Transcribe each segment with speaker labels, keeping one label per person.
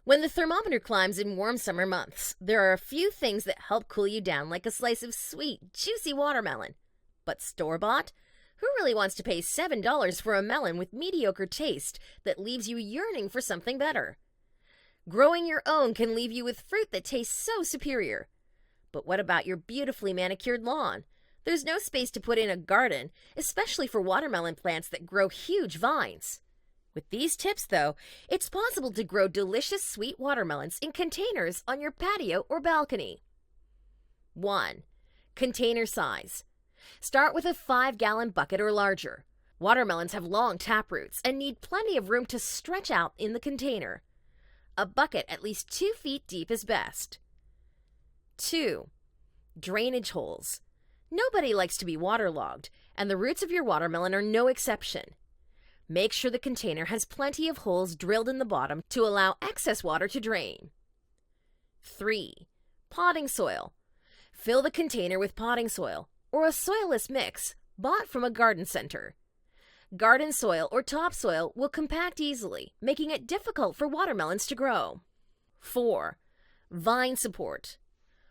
Speaker 1: When the thermometer climbs in warm summer months, there are a few things that help cool you down, like a slice of sweet, juicy watermelon. But store-bought? Who really wants to pay $7 for a melon with mediocre taste that leaves you yearning for something better? Growing your own can leave you with fruit that tastes so superior. But what about your beautifully manicured lawn? There's no space to put in a garden, especially for watermelon plants that grow huge vines. With these tips, though, it's possible to grow delicious sweet watermelons in containers on your patio or balcony. 1. Container size. Start with a 5-gallon bucket or larger. Watermelons have long tap roots and need plenty of room to stretch out in the container. A bucket at least 2 feet deep is best. 2. Drainage holes. Nobody likes to be waterlogged, and the roots of your watermelon are no exception. Make sure the container has plenty of holes drilled in the bottom to allow excess water to drain. 3. Potting soil. Fill the container with potting soil or a soilless mix bought from a garden center. Garden soil or topsoil will compact easily, making it difficult for watermelons to grow. 4. Vine support.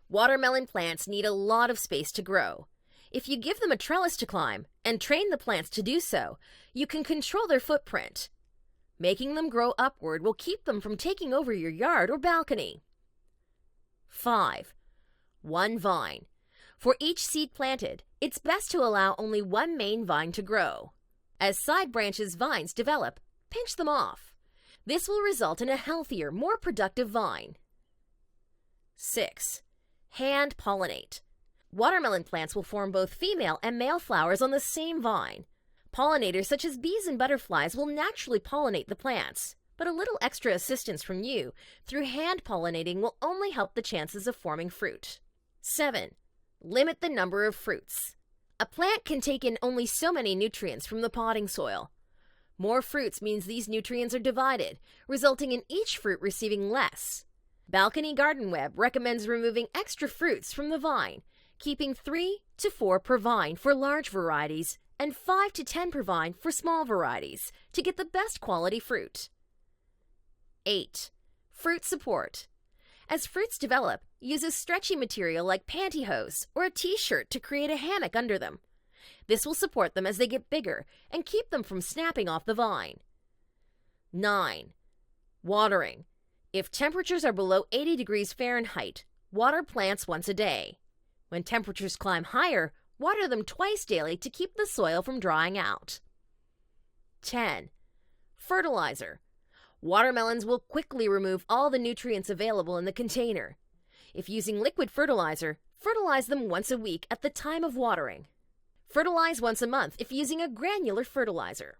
Speaker 1: Watermelon plants need a lot of space to grow. If you give them a trellis to climb and train the plants to do so, you can control their footprint. Making them grow upward will keep them from taking over your yard or balcony. 5. One vine. For each seed planted, it's best to allow only one main vine to grow. As side branches vines develop, pinch them off. This will result in a healthier, more productive vine. 6. Hand pollinate. Watermelon plants will form both female and male flowers on the same vine. Pollinators such as bees and butterflies will naturally pollinate the plants, but a little extra assistance from you through hand pollinating will only help the chances of forming fruit. 7. Limit the number of fruits. A plant can take in only so many nutrients from the potting soil. More fruits means these nutrients are divided, resulting in each fruit receiving less. Balcony Garden Web recommends removing extra fruits from the vine, keeping 3 to 4 per vine for large varieties and 5 to 10 per vine for small varieties to get the best quality fruit. 8. Fruit support. As fruits develop, use a stretchy material like pantyhose or a t-shirt to create a hammock under them. This will support them as they get bigger and keep them from snapping off the vine. 9. Watering. If temperatures are below 80 degrees Fahrenheit, water plants once a day. When temperatures climb higher, water them twice daily to keep the soil from drying out. 10. Fertilizer. Watermelons will quickly remove all the nutrients available in the container. If using liquid fertilizer, fertilize them once a week at the time of watering. Fertilize once a month if using a granular fertilizer.